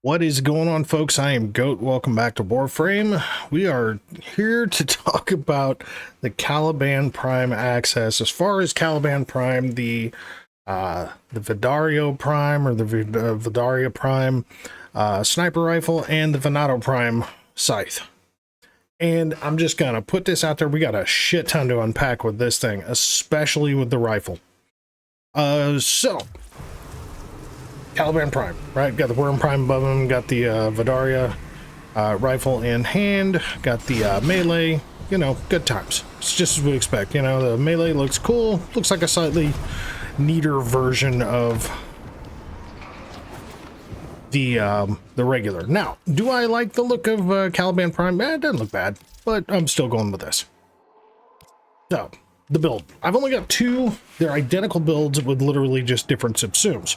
What is going on, folks? I am Goat. Welcome back to Warframe. We are here to talk about the Caliban Prime access. As far as Caliban Prime, the Vadarya Prime or the Vadarya Prime sniper rifle and the Venato Prime scythe. And I'm just gonna put this out there. We got a shit ton to unpack with this thing, especially with the rifle. So Caliban Prime, right? Got the Worm Prime above him, got the Vadarya rifle in hand, got the melee, you know, good times. It's just as we expect, you know, the melee looks cool, looks like a slightly neater version of the regular. Now, do I like the look of Caliban Prime? It doesn't look bad, but I'm still going with this. So, the build. I've only got two. They're identical builds with literally just different subsumes.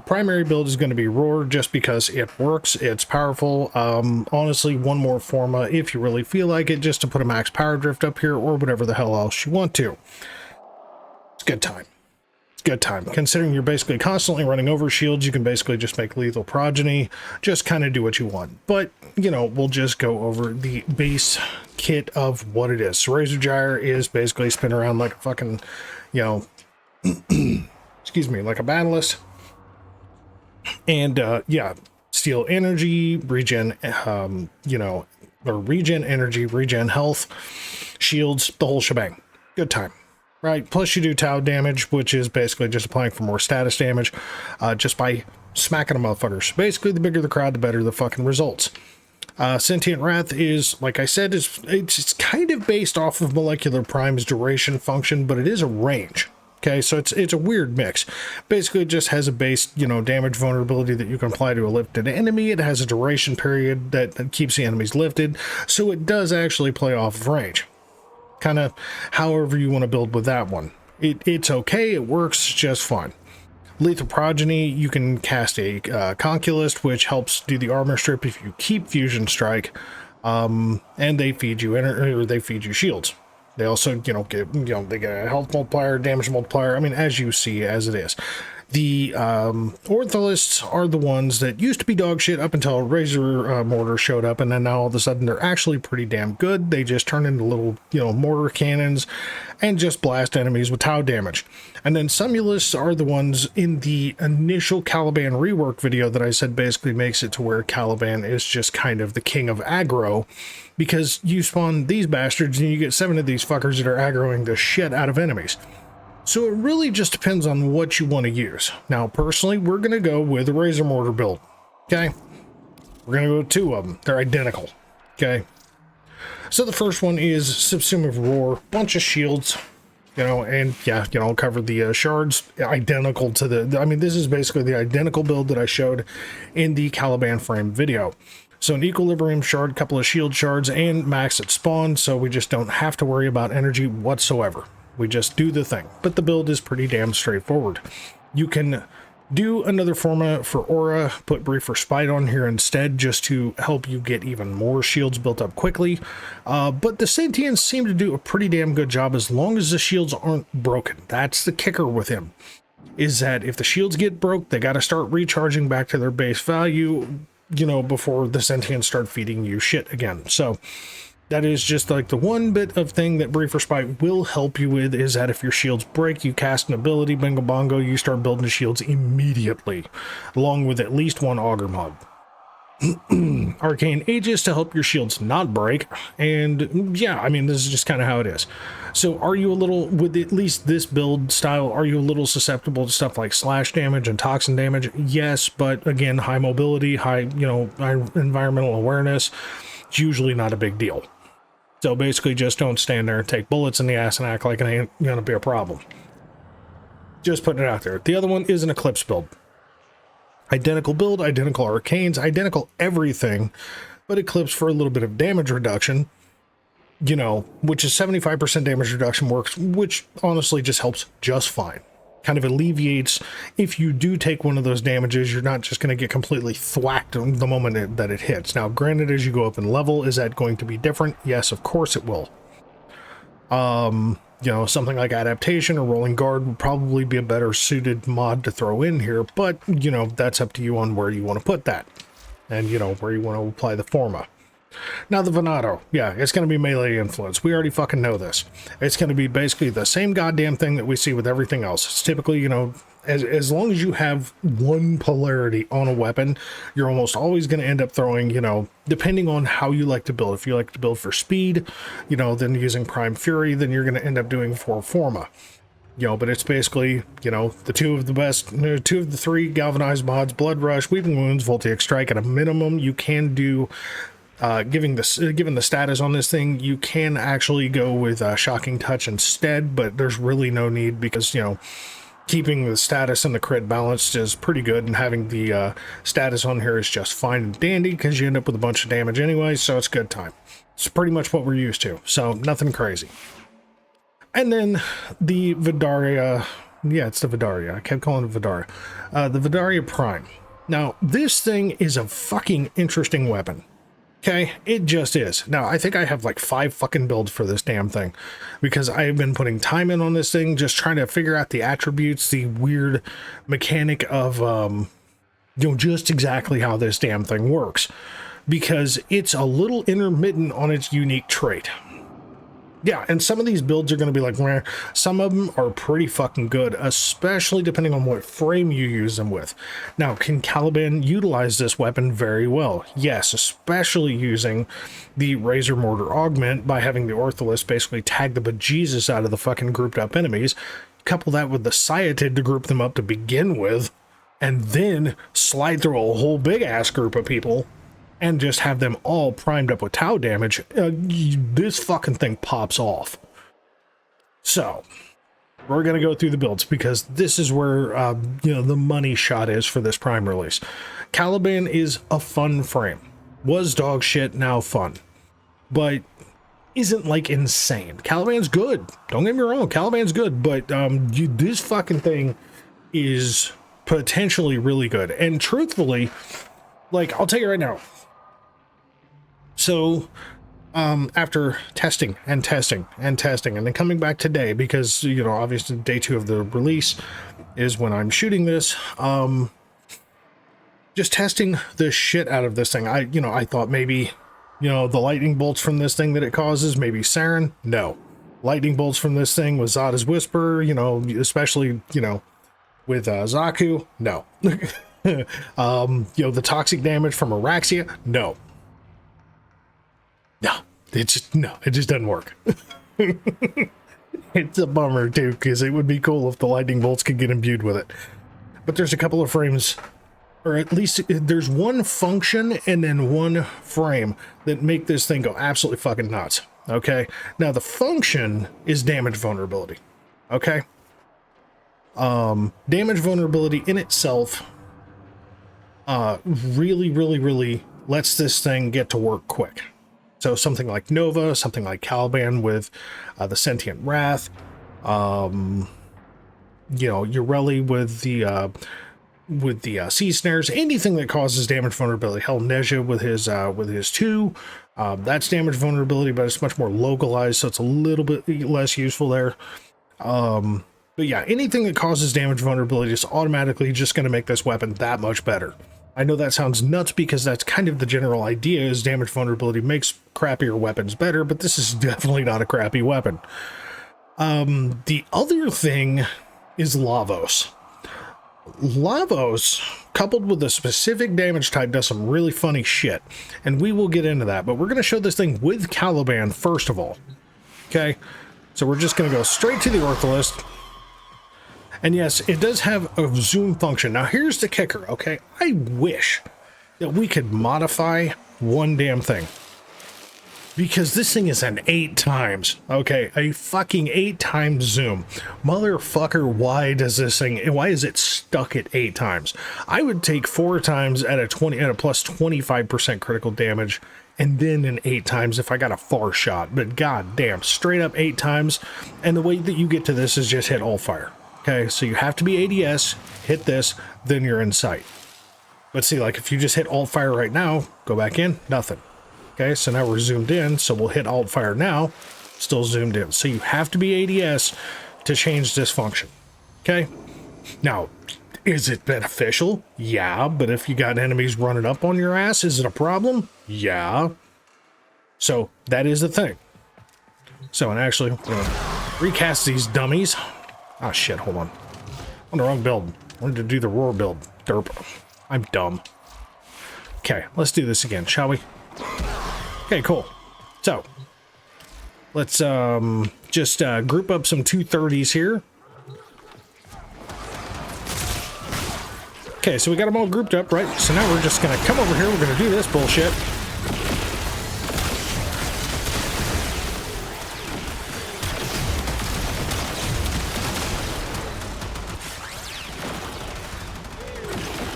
Primary build is going to be Roar just because it works, it's powerful. Honestly, one more Forma if you really feel like it, just to put a max power drift up here or whatever the hell else you want to. It's a good time. It's a good time. Considering you're basically constantly running over shields, you can basically just make lethal progeny, just kind of do what you want. But, you know, we'll just go over the base kit of what it is. So Razor Gyre is basically spin around like a fucking, you know, excuse me, like a battlist. And yeah, steal energy, regen, you know, or regen energy, regen health, shields, the whole shebang. Good time, right? Plus you do Tau damage, which is basically just applying for more status damage, just by smacking them motherfuckers. Basically, the bigger the crowd, the better the fucking results. Sentient Wrath is, like I said, it's kind of based off of Molecular Prime's duration function, but it is a range. Okay, so it's a weird mix. Basically, it just has a base, you know, damage vulnerability that you can apply to a lifted enemy. It has a duration period that keeps the enemies lifted, so it does actually play off of range. Kind of however you want to build with that one. It's okay, it works just fine. Lethal Progeny, you can cast a Conculist, which helps do the armor strip if you keep Fusion Strike, and they feed you they feed you shields. They also, you know, they get a health multiplier, damage multiplier. I mean, as you see, as it is. The Ortholists are the ones that used to be dog shit up until Razor Mortar showed up, and then now all of a sudden they're actually pretty damn good. They just turn into little, you know, mortar cannons and just blast enemies with Tau damage. And then Simulists are the ones in the initial Caliban rework video that I said basically makes it to where Caliban is just kind of the king of aggro, because you spawn these bastards and you get 7 of these fuckers that are aggroing the shit out of enemies. So it really just depends on what you want to use. Now, personally, we're going to go with a Razor Mortar build. Okay? We're going to go with 2 of them. They're identical. Okay? So the first one is Subsume of Roar. Bunch of shields. You know, and yeah, you know, I'll cover the shards identical to the... I mean, this is basically the identical build that I showed in the Caliban Frame video. So an Equilibrium shard, couple of shield shards, and max at spawn, so we just don't have to worry about energy whatsoever. We just do the thing. But the build is pretty damn straightforward. You can do another Forma for Aura, put Brief Respite on here instead, just to help you get even more shields built up quickly. But the Sentients seem to do a pretty damn good job as long as the shields aren't broken. That's the kicker with him, is that if the shields get broke, they got to start recharging back to their base value, you know, before the Sentients start feeding you shit again. So that is just like the one bit of thing that Brief Respite will help you with, is that if your shields break, you cast an ability, bingo bongo, you start building shields immediately, along with at least 1 Augur mod. Arcane Aegis to help your shields not break, and yeah, I mean, this is just kind of how it is. So are you a little, with at least this build style, are you a little susceptible to stuff like slash damage and toxin damage? Yes, but again, high mobility, high, you know, high environmental awareness, it's usually not a big deal. So basically just don't stand there and take bullets in the ass and act like it ain't gonna be a problem. Just putting it out there. The other one is an Eclipse build. Identical build, identical arcanes, identical everything, but Eclipse for a little bit of damage reduction, you know, which is 75% damage reduction works, which honestly just helps just fine. Kind of alleviates, if you do take one of those damages, you're not just going to get completely thwacked the moment that it hits. Now, granted, as you go up in level, is that going to be different? Yes, of course it will. You know, something like Adaptation or Rolling Guard would probably be a better suited mod to throw in here, but, you know, that's up to you on where you want to put that. And, you know, where you want to apply the Forma. Now, the Venato, yeah, it's going to be melee influence. We already fucking know this. It's going to be basically the same goddamn thing that we see with everything else. It's typically, you know, as long as you have one polarity on a weapon, you're almost always going to end up throwing, you know, depending on how you like to build. If you like to build for speed, you know, then using Prime Fury, then you're going to end up doing for Forma. You know, but it's basically, you know, the two of the three galvanized mods: Blood Rush, Weeping Wounds, Voltaic Strike. At a minimum, you can do, given the status on this thing, you can actually go with Shocking Touch instead, but there's really no need because, you know, keeping the status and the crit balanced is pretty good, and having the status on here is just fine and dandy because you end up with a bunch of damage anyway, so it's good time. It's pretty much what we're used to, so nothing crazy. And then the Vadarya, yeah, it's the Vadarya. I kept calling it Vadarya. The Vadarya Prime. Now, this thing is a fucking interesting weapon. Okay, it just is. Now, I think I have like 5 fucking builds for this damn thing because I've been putting time in on this thing, just trying to figure out the attributes, the weird mechanic of, you know, just exactly how this damn thing works, because it's a little intermittent on its unique trait. Yeah, and some of these builds are going to be like, meh. Some of them are pretty fucking good, especially depending on what frame you use them with. Now, can Caliban utilize this weapon very well? Yes, especially using the Razor Mortar Augment by having the Ortholith basically tag the bejesus out of the fucking grouped up enemies. Couple that with the Sciatid to group them up to begin with, and then slide through a whole big ass group of people and just have them all primed up with Tau damage, this fucking thing pops off. So, we're going to go through the builds because this is where, you know, the money shot is for this Prime release. Caliban is a fun frame. Was dog shit, now fun. But isn't, like, insane. Caliban's good. Don't get me wrong, Caliban's good, but this fucking thing is potentially really good. And truthfully, like, I'll tell you right now, so, after testing and testing and testing, and then coming back today, because, you know, obviously day 2 of the release is when I'm shooting this, just testing the shit out of this thing. I thought maybe, you know, the lightning bolts from this thing that it causes, maybe Saren. No. Lightning bolts from this thing with Zada's Whisper, you know, especially, you know, with Zaku. No. You know, the toxic damage from Araxia. No. No, it just doesn't work. It's a bummer too, because it would be cool if the lightning bolts could get imbued with it. But there's a couple of frames, or at least there's one function and then one frame that make this thing go absolutely fucking nuts. Okay, now the function is damage vulnerability. Okay, damage vulnerability in itself really lets this thing get to work quick. So something like Nova, something like Caliban with the Sentient Wrath, you know, Ureli with the Sea Snares, anything that causes damage vulnerability. Hell, Nezha with his 2, that's damage vulnerability, but it's much more localized, so it's a little bit less useful there. But yeah, anything that causes damage vulnerability is automatically just going to make this weapon that much better. I know that sounds nuts because that's kind of the general idea, is damage vulnerability makes crappier weapons better, but this is definitely not a crappy weapon. The other thing is Lavos. Lavos, coupled with a specific damage type, does some really funny shit, and we will get into that, but we're going to show this thing with Caliban first of all. Okay, so we're just going to go straight to the Ortholith. And yes, it does have a zoom function. Now here's the kicker, okay? I wish that we could modify one damn thing, because this thing is an 8 times, okay? A fucking 8 times zoom. Motherfucker, why is it stuck at 8 times? I would take 4 times at a plus 25% critical damage, and then an 8 times if I got a far shot. But goddamn, straight up 8 times. And the way that you get to this is just hit all fire. Okay, so you have to be ADS, hit this, then you're in sight. But see, like if you just hit alt fire right now, go back in, nothing. Okay, so now we're zoomed in, so we'll hit alt fire now, still zoomed in. So you have to be ADS to change this function. Okay? Now, is it beneficial? Yeah, but if you got enemies running up on your ass, is it a problem? Yeah. So that is the thing. So, and actually, I'm gonna recast these dummies. Oh shit, hold on. On the wrong build. I wanted to do the roar build. Derp. I'm dumb. Okay, let's do this again, shall we? Okay, cool. So, let's just group up some 230s here. Okay, so we got them all grouped up, right? So now we're just gonna come over here, we're gonna do this bullshit.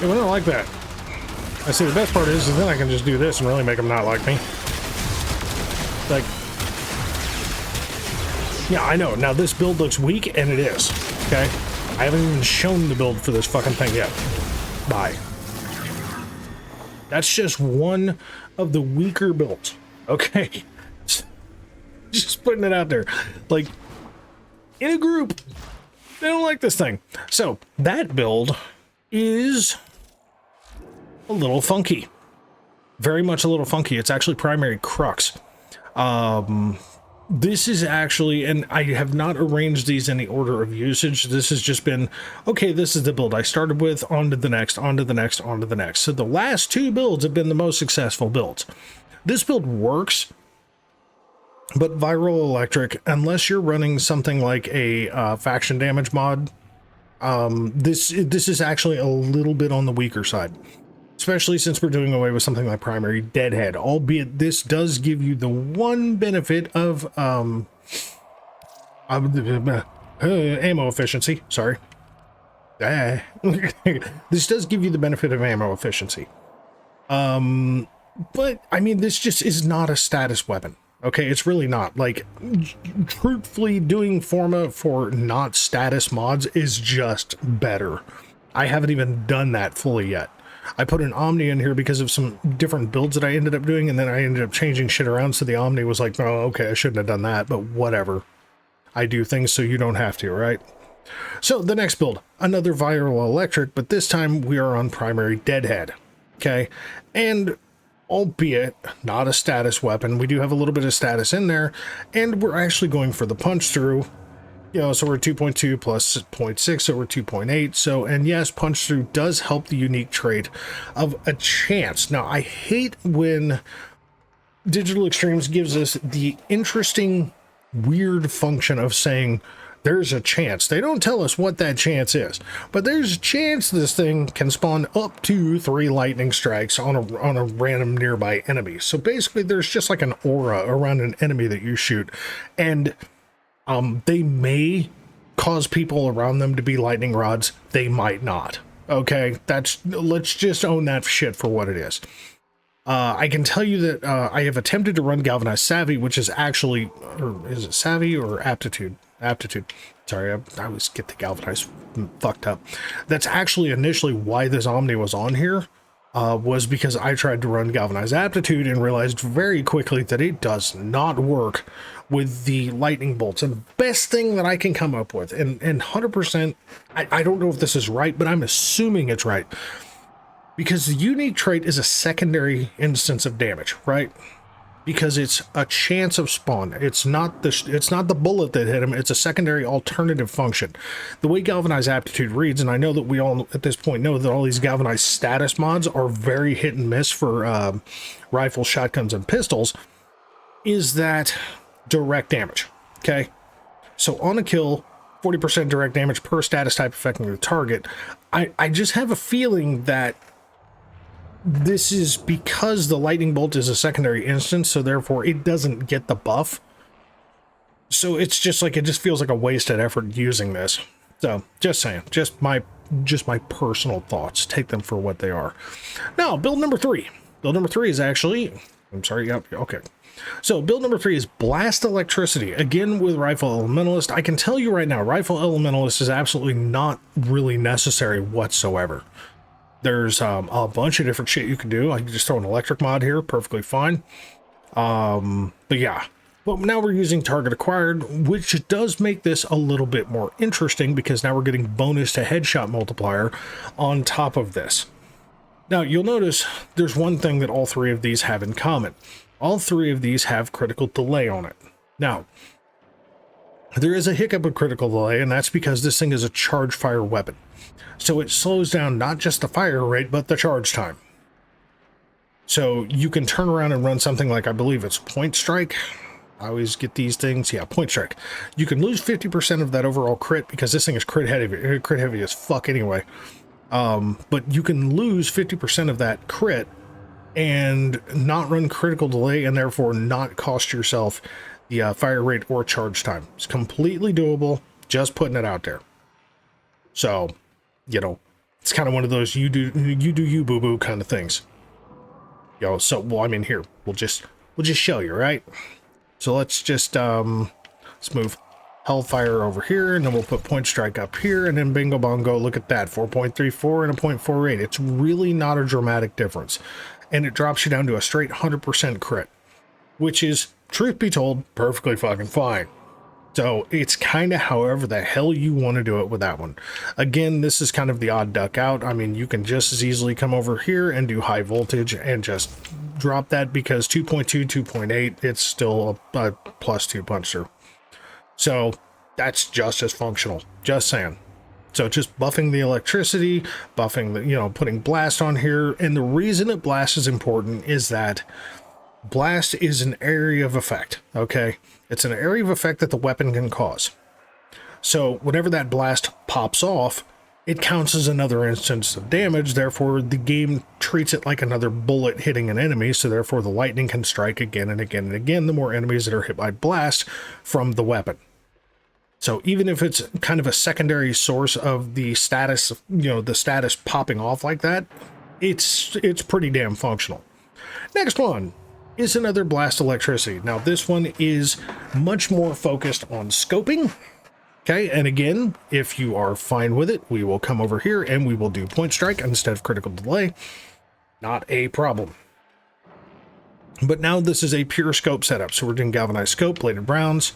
Yeah, we don't like that. I see, the best part is then I can just do this and really make them not like me. Like, yeah, I know. Now this build looks weak, and it is. Okay? I haven't even shown the build for this fucking thing yet. Bye. That's just one of the weaker builds. Okay? Just putting it out there. Like, in a group, they don't like this thing. So, that build is a little funky. Very much a little funky. It's actually primary crux. This is actually, and I have not arranged these in the order of usage. This has just been, okay, this is the build I started with, on to the next, on to the next, on to the next. So the last two builds have been the most successful builds. This build works, but Viral Electric, unless you're running something like a faction damage mod, this is actually a little bit on the weaker side. Especially since we're doing away with something like primary deadhead, albeit this does give you the one benefit of ammo efficiency. Sorry. This does give you the benefit of ammo efficiency. But I mean, this just is not a status weapon. Okay, it's really not. Like, truthfully, doing Forma for not status mods is just better. I haven't even done that fully yet. I put an Omni in here because of some different builds that I ended up doing, and then I ended up changing shit around, so the Omni was like, oh, okay, I shouldn't have done that, but whatever. I do things so you don't have to, right? So, the next build, another Viral Electric, but this time we are on primary Deadhead, okay? And, albeit not a status weapon, we do have a little bit of status in there, and we're actually going for the punch-through. You know, so we're 2.2 plus 0.6, so we're 2.8. So, and yes, punch through does help the unique trait of a chance. Now, I hate when Digital Extremes gives us the interesting, weird function of saying there's a chance. They don't tell us what that chance is, but there's a chance this thing can spawn up to 3 lightning strikes on a random nearby enemy. So basically, there's just like an aura around an enemy that you shoot, and they may cause people around them to be lightning rods. They might not. Okay, let's just own that shit for what it is. I can tell you that I have attempted to run Galvanized Savvy, which is actually, or is it Savvy or Aptitude? Aptitude. Sorry, I always get the Galvanized fucked up. That's actually initially why this Omni was on here. Was because I tried to run Galvanized Aptitude and realized very quickly that it does not work with the lightning bolts. And the best thing that I can come up with, and 100%, I don't know if this is right, but I'm assuming it's right, because the unique trait is a secondary instance of damage, right? Because it's a chance of spawn. It's not the bullet that hit him. It's a secondary alternative function. The way Galvanized Aptitude reads, and I know that we all at this point know that all these Galvanized status mods are very hit and miss for rifles, shotguns, and pistols, is that direct damage. Okay, so on a kill, 40% direct damage per status type affecting the target. I just have a feeling that this is because the lightning bolt is a secondary instance, so therefore it doesn't get the buff. So it's just like, it just feels like a wasted effort using this. So just saying, just my personal thoughts. Take them for what they are. Now, build number 3. Build number 3 is actually, I'm sorry, yep, okay. So build number 3 is Blast Electricity. Again, with Rifle Elementalist. I can tell you right now, Rifle Elementalist is absolutely not really necessary whatsoever. There's a bunch of different shit you can do. I can just throw an electric mod here, perfectly fine. But yeah, But now we're using target acquired, which does make this a little bit more interesting because now we're getting bonus to headshot multiplier on top of this. Now you'll notice there's one thing that all three of these have in common. All three of these have critical delay on it. Now, there is a hiccup of critical delay, and that's because this thing is a charge fire weapon. So it slows down not just the fire rate, but the charge time. So you can turn around and run something like, I believe it's point strike. I always get these things. Yeah, point strike. You can lose 50% of that overall crit because this thing is crit heavy as fuck anyway. But you can lose 50% of that crit and not run critical delay and therefore not cost yourself the fire rate or charge time. It's completely doable, just putting it out there. So, you know, it's kind of one of those you do you boo-boo kind of things. Yo, so, well, I mean, here, we'll just show you, right? So let's just, let's move Hellfire over here, and then we'll put Point Strike up here, and then bingo bongo, look at that, 4.34 and a 0.48. It's really not a dramatic difference. And it drops you down to a straight 100% crit, which is, truth be told, perfectly fucking fine. So it's kind of however the hell you want to do it with that one. Again, this is kind of the odd duck out. I mean, you can just as easily come over here and do high voltage and just drop that because 2.2, 2.8, it's still a +2 punch through. So that's just as functional, just saying. So just buffing the electricity, buffing the, you know, putting blast on here. And the reason that blast is important is that blast is an area of effect, okay? It's an area of effect that the weapon can cause. So whenever that blast pops off, it counts as another instance of damage. Therefore, the game treats it like another bullet hitting an enemy. So therefore, the lightning can strike again and again and again, the more enemies that are hit by blast from the weapon. So even if it's kind of a secondary source of the status, you know, the status popping off like that, it's pretty damn functional. Next one is another blast electricity. Now this one is much more focused on scoping. Okay, and again, if you are fine with it, we will come over here and we will do point strike instead of critical delay. Not a problem. But now this is a pure scope setup. So we're doing galvanized scope, bladed rounds,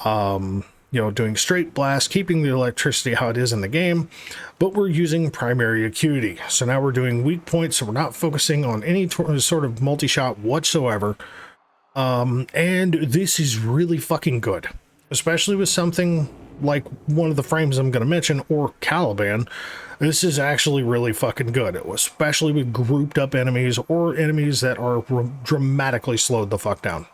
you know, doing straight blast, keeping the electricity how it is in the game, but we're using primary acuity. So now we're doing weak points, so we're not focusing on any sort of multi-shot whatsoever. And this is really fucking good, especially with something like one of the frames I'm going to mention, or Caliban. This is actually really fucking good, especially with grouped up enemies or enemies that are dramatically slowed the fuck down.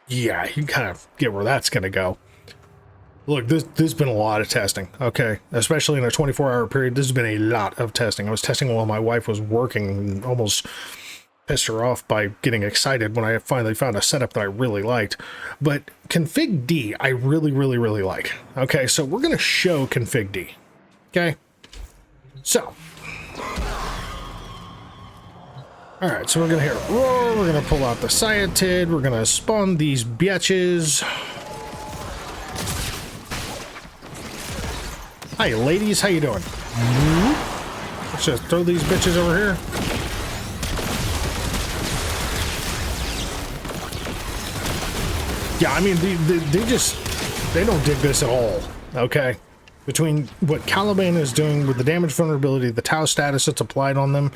Yeah, you kind of get where that's going to go. Look, there's been a lot of testing, okay? Especially in a 24-hour period, there's been a lot of testing. I was testing while my wife was working and almost pissed her off by getting excited when I finally found a setup that I really liked. But Config D, I really, really, really like. Okay, so we're going to show Config D, okay? So, all right, so we're going to hear a roar, we're going to pull out the Sciatid, we're going to spawn these bitches. Hi, ladies, how you doing? Let's just throw these bitches over here. Yeah, I mean, they don't dig this at all, okay? Between what Caliban is doing with the damage vulnerability, the Tau status that's applied on them,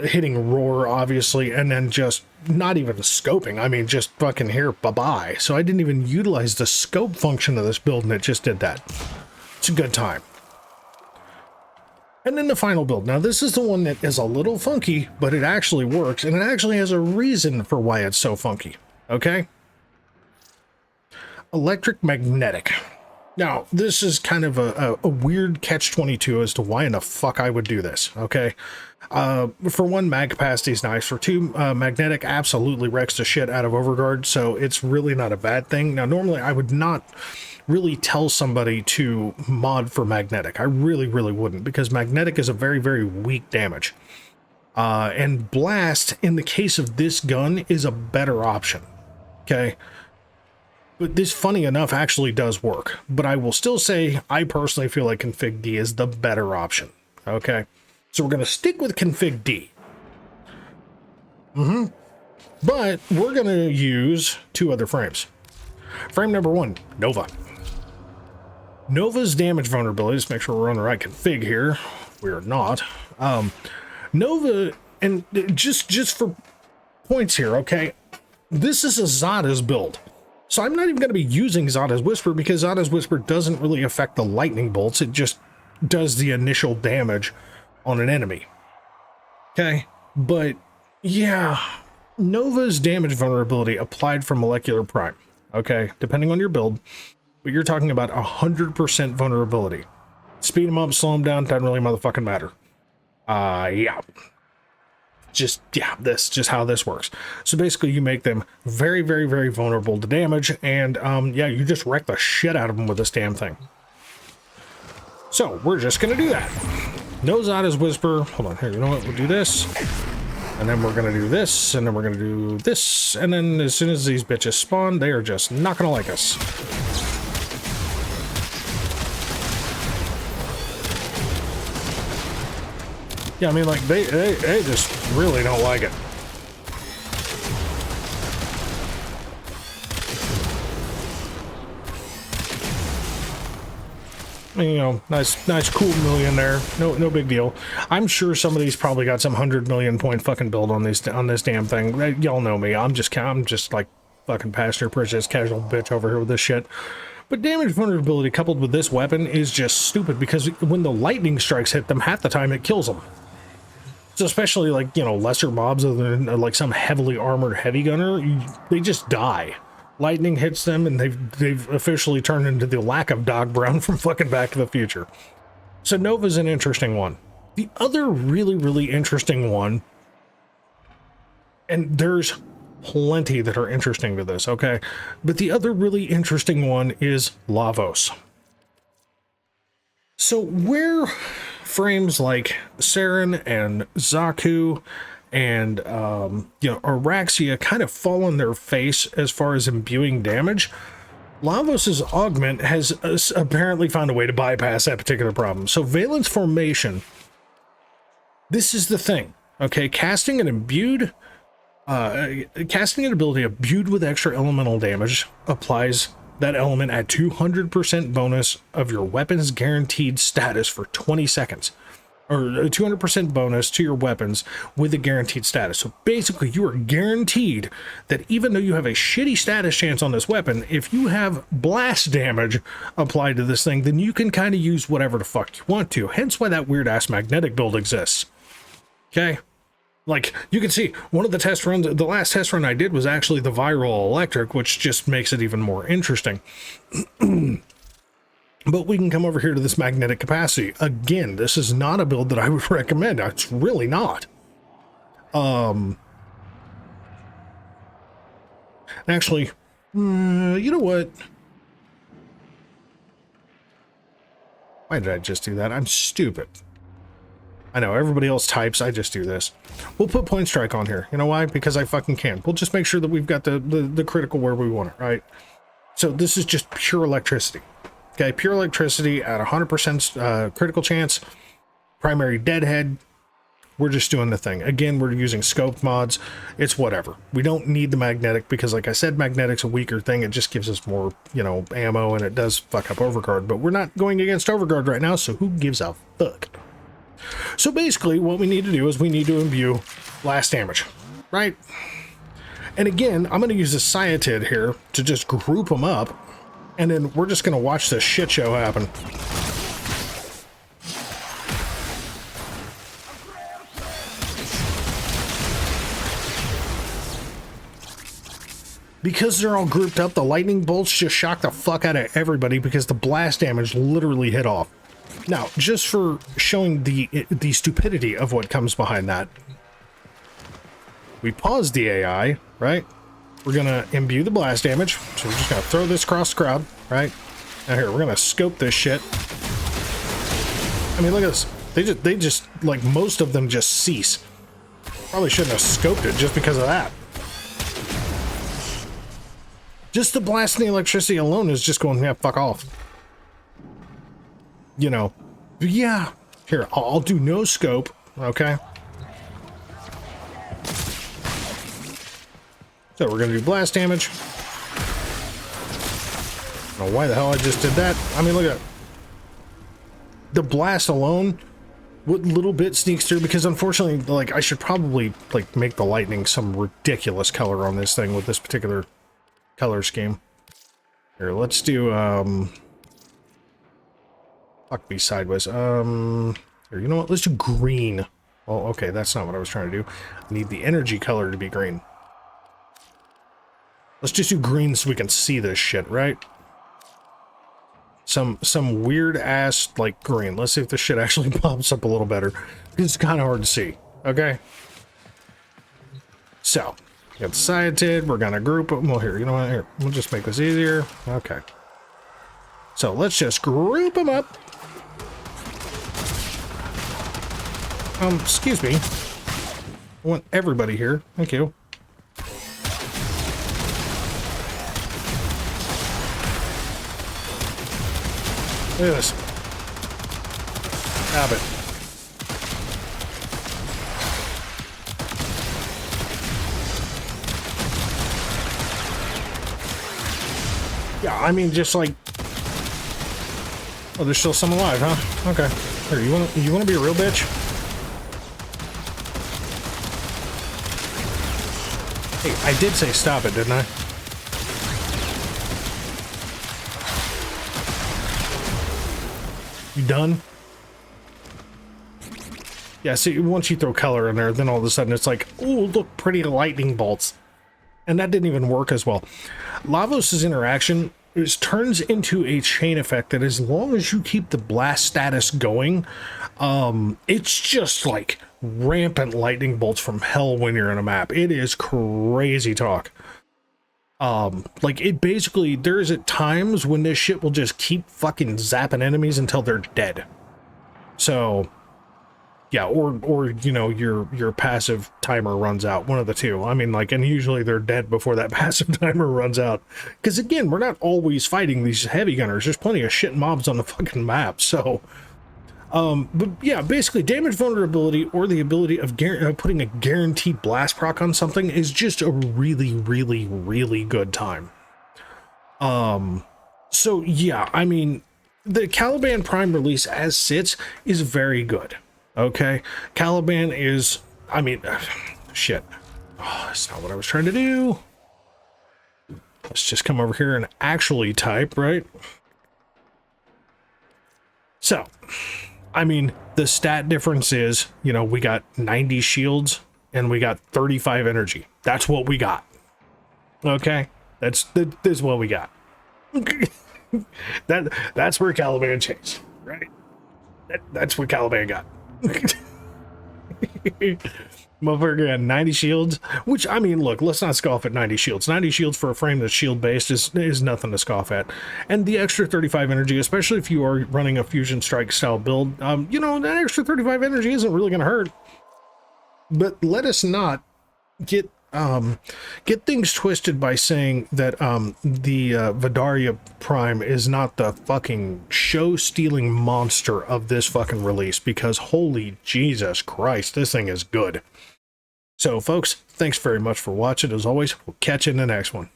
hitting roar, obviously, and then just not even scoping. I mean, just fucking here, bye-bye. So I didn't even utilize the scope function of this build, and it just did that. It's a good time. And then the final build. Now, this is the one that is a little funky, but it actually works, and it actually has a reason for why it's so funky, okay? Electric magnetic. Now, this is kind of a weird catch-22 as to why in the fuck I would do this, okay? For one, mag capacity is nice. For two, magnetic absolutely wrecks the shit out of Overguard, so it's really not a bad thing. Now, normally I would not really tell somebody to mod for magnetic. I really, really wouldn't, because magnetic is a very, very weak damage. And blast, in the case of this gun, is a better option, okay? But this, funny enough, actually does work. But I will still say, I personally feel like Config D is the better option. Okay? So we're going to stick with Config D. But we're going to use two other frames. Frame number one, Nova. Nova's damage vulnerability, let's make sure we're on the right config here. We are not. Nova, and just for points here, okay? This is a Zada's build. So I'm not even going to be using Zada's Whisper because Zada's Whisper doesn't really affect the lightning bolts. It just does the initial damage on an enemy. Okay? But, yeah, Nova's damage vulnerability applied for Molecular Prime. Okay? Depending on your build. But you're talking about 100% vulnerability. Speed them up, slow them down, doesn't really motherfucking matter. Yeah. Just how this works. So basically you make them very, very, very vulnerable to damage, and yeah, you just wreck the shit out of them with this damn thing. So we're just gonna do that. No Zada's Whisper. Hold on here, you know what, we'll do this. And then we're gonna do this, and then we're gonna do this, and then as soon as these bitches spawn, they are just not gonna like us. Yeah, I mean, like, they just really don't like it. You know, nice cool million there. No big deal. I'm sure some of these probably got some 100 million point fucking build on this damn thing. Y'all know me. I'm just like fucking pasture princess casual bitch over here with this shit. But damage vulnerability coupled with this weapon is just stupid because when the lightning strikes hit them, half the time it kills them. So especially, like, you know, lesser mobs other than like some heavily armored heavy gunner, they just die. Lightning hits them and they've officially turned into the lack of Doc Brown from fucking Back to the Future. So Nova's an interesting one. The other really, really interesting one, and there's plenty that are interesting to this, okay? But the other really interesting one is Lavos. So where frames like Saren and Zaku and you know, Araxia kind of fall on their face as far as imbuing damage, Lavos's augment has apparently found a way to bypass that particular problem. So Valence Formation, this is the thing, okay? Casting an ability imbued with extra elemental damage applies that element at 200% bonus of your weapon's guaranteed status for 20 seconds. Or 200% bonus to your weapons with a guaranteed status. So basically you are guaranteed that even though you have a shitty status chance on this weapon, if you have blast damage applied to this thing, then you can kind of use whatever the fuck you want to. Hence why that weird ass magnetic build exists. Okay? Like, you can see, one of the test runs, the last test run I did was actually the viral electric, which just makes it even more interesting. But we can come over here to this magnetic capacity. Again, this is not a build that I would recommend. It's really not. Actually, you know what? Why did I just do that? I'm stupid. I know, everybody else types, I just do this. We'll put Point Strike on here. You know why? Because I fucking can. We'll just make sure that we've got the critical where we want it, right? So this is just pure electricity. Okay, pure electricity at 100% critical chance. Primary deadhead. We're just doing the thing. Again, we're using scope mods. It's whatever. We don't need the magnetic because, like I said, magnetic's a weaker thing. It just gives us more, you know, ammo, and it does fuck up Overguard. But we're not going against Overguard right now, so who gives a fuck? So basically, what we need to do is we need to imbue blast damage, right? And again, I'm going to use a Sciatid here to just group them up, and then we're just going to watch this shit show happen. Because they're all grouped up, the lightning bolts just shock the fuck out of everybody because the blast damage literally hit off. Now, just for showing the stupidity of what comes behind that, we pause the AI, right? We're going to imbue the blast damage. So we're just going to throw this across the crowd, right? Now here, we're going to scope this shit. I mean, look at this. They just, like, most of them just cease. Probably shouldn't have scoped it just because of that. Just the blast and the electricity alone is just going, yeah, fuck off. You know, yeah. Here, I'll do no scope, okay? So we're going to do blast damage. I don't know why the hell I just did that. I mean, look at the blast alone. What little bit sneaks through, because unfortunately, like, I should probably, like, make the lightning some ridiculous color on this thing with this particular color scheme. Here, let's do, fuck me sideways. Here, you know what? Let's do green. Well, okay, that's not what I was trying to do. I need the energy color to be green. Let's just do green so we can see this shit, right? Some weird ass like green. Let's see if this shit actually pops up a little better. It's kind of hard to see. Okay. So, got decided. We're gonna group them. Well, here, you know what? Here, we'll just make this easier. Okay. So let's just group them up. Excuse me. I want everybody here. Thank you. Look at this. Stop it. Yeah, I mean, just like... Oh, there's still some alive, huh? Okay. Here, you wanna be a real bitch? Hey, I did say stop it, didn't I? You done? Yeah, see, once you throw color in there, then all of a sudden it's like, ooh, look, pretty lightning bolts. And that didn't even work as well. Lavos' interaction turns into a chain effect that as long as you keep the blast status going, it's just like rampant lightning bolts from hell when you're in a map. It is crazy talk. Like, it basically, there's at times when this shit will just keep fucking zapping enemies until they're dead. So, yeah, or you know, your passive timer runs out, one of the two. I mean, like, and usually they're dead before that passive timer runs out. Because again, we're not always fighting these heavy gunners. There's plenty of shit mobs on the fucking map, so... but yeah, basically damage vulnerability or the ability of putting a guaranteed blast proc on something is just a really, really, really good time. So yeah, I mean, the Caliban Prime release as sits is very good. Okay, Caliban is, I mean, shit. Oh, that's not what I was trying to do. Let's just come over here and actually type, right? So, I mean, the stat difference is, you know, we got 90 shields and we got 35 energy. That's what we got. Okay? That's what we got. That's where Caliban changed, right? That's what Caliban got. Motherfucker got 90 shields, which, I mean, look, let's not scoff at 90 shields. 90 shields for a frame that's shield-based is nothing to scoff at. And the extra 35 energy, especially if you are running a Fusion Strike style build, you know, that extra 35 energy isn't really going to hurt. But let us not get things twisted by saying that the Vadarya Prime is not the fucking show-stealing monster of this fucking release, because holy Jesus Christ, this thing is good. So folks, thanks very much for watching. As always, we'll catch you in the next one.